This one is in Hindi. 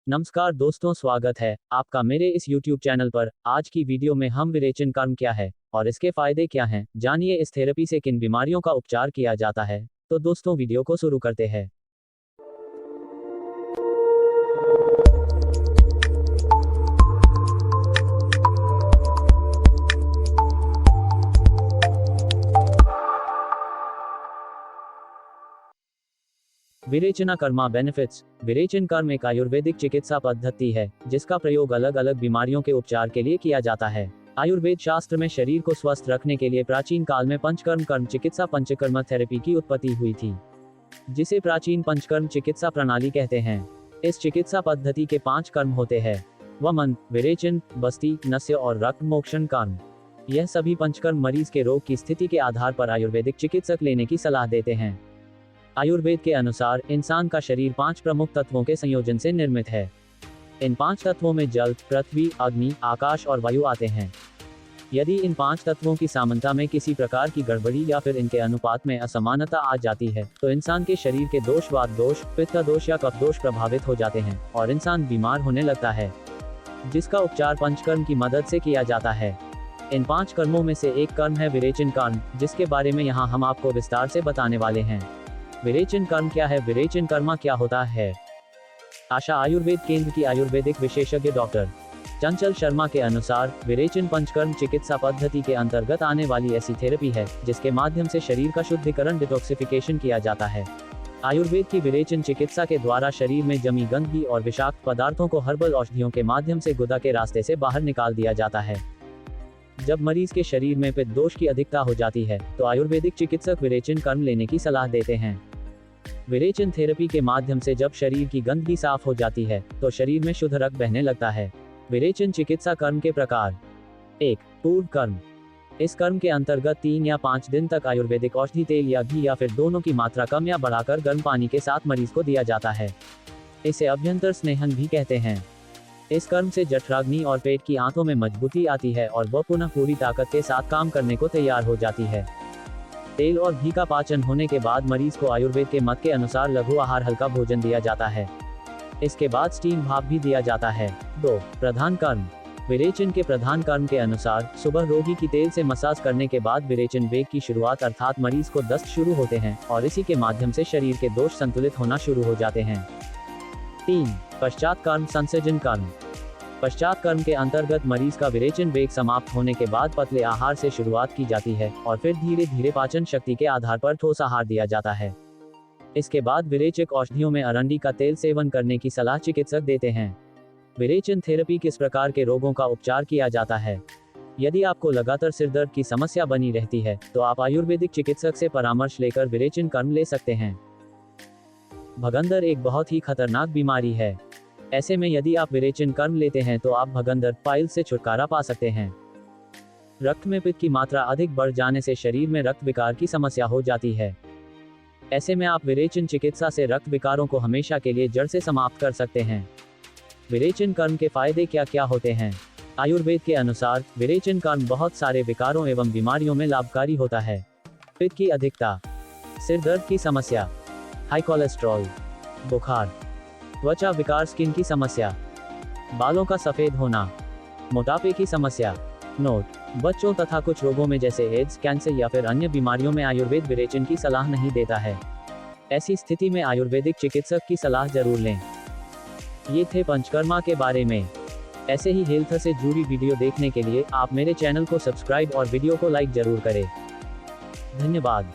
नमस्कार दोस्तों, स्वागत है आपका मेरे इस YouTube चैनल पर। आज की वीडियो में हम विरेचन कर्म क्या है और इसके फायदे क्या हैं, जानिए इस थेरेपी से किन बीमारियों का उपचार किया जाता है। तो दोस्तों, वीडियो को शुरू करते हैं। विरेचना कर्मा बेनिफिट्स। विरेचन कर्म एक आयुर्वेदिक चिकित्सा पद्धति है जिसका प्रयोग अलग अलग बीमारियों के उपचार के लिए किया जाता है। आयुर्वेद शास्त्र में शरीर को स्वस्थ रखने के लिए प्राचीन काल में पंचकर्म कर्म चिकित्सा पंचकर्म थेरेपी की उत्पत्ति हुई थी, जिसे प्राचीन पंचकर्म चिकित्सा प्रणाली कहते हैं। इस चिकित्सा पद्धति के 5 कर्म होते हैं: वमन, विरेचन, बस्ती, नस्य और रक्त मोक्षण कर्म। यह सभी पंचकर्म मरीज के रोग की स्थिति के आधार पर आयुर्वेदिक चिकित्सक लेने की सलाह देते हैं। आयुर्वेद के अनुसार इंसान का शरीर 5 प्रमुख तत्वों के संयोजन से निर्मित है। इन 5 तत्वों में जल, पृथ्वी, अग्नि, आकाश और वायु आते हैं। यदि इन 5 तत्वों की समानता में किसी प्रकार की गड़बड़ी या फिर इनके अनुपात में असमानता आ जाती है तो इंसान के शरीर के दोष, वात दोष, पित्त दोष या कफ दोष प्रभावित हो जाते हैं और इंसान बीमार होने लगता है, जिसका उपचार पंचकर्म की मदद से किया जाता है। इन 5 कर्मों में से एक कर्म है विरेचन कर्म, जिसके बारे में यहाँ हम आपको विस्तार से बताने वाले हैं। विरेचन कर्म क्या है? विरेचन कर्मा क्या होता है? आशा आयुर्वेद केंद्र की आयुर्वेदिक विशेषज्ञ डॉक्टर चंचल शर्मा के अनुसार विरेचन पंचकर्म चिकित्सा पद्धति के अंतर्गत आने वाली ऐसी थेरेपी है जिसके माध्यम से शरीर का शुद्धिकरण, डिटॉक्सिफिकेशन किया जाता है। आयुर्वेद की विरेचन चिकित्सा के द्वारा शरीर में जमी गंदगी और विषाक्त पदार्थों को हर्बल औषधियों के माध्यम से गुदा के रास्ते से बाहर निकाल दिया जाता है। जब मरीज के शरीर में पित्त दोष की अधिकता हो जाती है तो आयुर्वेदिक चिकित्सक विरेचन कर्म लेने की सलाह देते हैं। विरेचन थेरेपी के माध्यम से जब शरीर की गंदगी साफ हो जाती है तो शरीर में शुद्ध रक्त बहने लगता है। विरेचन चिकित्सा कर्म के प्रकार: 1. पूर्व कर्म। इस कर्म के अंतर्गत 3 या 5 दिन तक आयुर्वेदिक औषधि तेल या घी या फिर दोनों की मात्रा कम या बढ़ाकर गर्म पानी के साथ मरीज को दिया जाता है। इसे अभ्यंतर स्नेहन भी कहते हैं। इस कर्म से जठराग्नि और पेट की आंतों में मजबूती आती है और वह पुनः पूरी ताकत के साथ काम करने को तैयार हो जाती है। तेल और घी का पाचन होने के बाद मरीज को आयुर्वेद के मत के अनुसार लघु आहार, हल्का भोजन दिया जाता है। इसके बाद स्टीम भाप भी दिया जाता है। 2. प्रधान कर्म। विरेचन के प्रधान कर्म के अनुसार सुबह रोगी की तेल से मसाज करने के बाद विरेचन वेग की शुरुआत, अर्थात मरीज को दस्त शुरू होते हैं और इसी के माध्यम से शरीर के दोष संतुलित होना शुरू हो जाते हैं। 3. पश्चात कर्म संसेचन कर्म। पश्चात कर्म के अंतर्गत मरीज का विरेचन वेग समाप्त होने के बाद पतले आहार से शुरुआत की जाती है और फिर धीरे धीरे पाचन शक्ति के आधार पर ठोस आहार दिया जाता है। इसके बाद विरेचक औषधियों में अरंडी का तेल सेवन करने की सलाह चिकित्सक देते हैं। विरेचन थेरेपी किस प्रकार के रोगों का उपचार किया जाता है? यदि आपको लगातार सिरदर्द की समस्या बनी रहती है तो आप आयुर्वेदिक चिकित्सक से परामर्श लेकर विरेचन कर्म ले सकते हैं। भगंदर एक बहुत ही खतरनाक बीमारी है। ऐसे में यदि आप विरेचन कर्म लेते हैं तो आप भगंदर पाइल से छुटकारा पा सकते हैं। रक्त में पित्त की मात्रा अधिक बढ़ जाने से शरीर में रक्त विकार की समस्या हो जाती है। ऐसे में आप विरेचन चिकित्सा से रक्त विकारों को हमेशा के लिए जड़ से समाप्त कर सकते हैं। विरेचन कर्म के फायदे क्या क्या होते हैं? आयुर्वेद के अनुसार विरेचन कर्म बहुत सारे विकारों एवं बीमारियों में लाभकारी होता है। पित्त की अधिकता, सिर दर्द की समस्या, हाई कोलेस्ट्रॉल, बुखार, त्वचा विकार, स्किन की समस्या, बालों का सफेद होना, मोटापे की समस्या। नोट: बच्चों तथा कुछ रोगों में जैसे एड्स, कैंसर या फिर अन्य बीमारियों में आयुर्वेद विरेचन की सलाह नहीं देता है। ऐसी स्थिति में आयुर्वेदिक चिकित्सक की सलाह जरूर लें। ये थे पंचकर्मा के बारे में। ऐसे ही हेल्थ से जुड़ी वीडियो देखने के लिए आप मेरे चैनल को सब्सक्राइब और वीडियो को लाइक जरूर करें। धन्यवाद।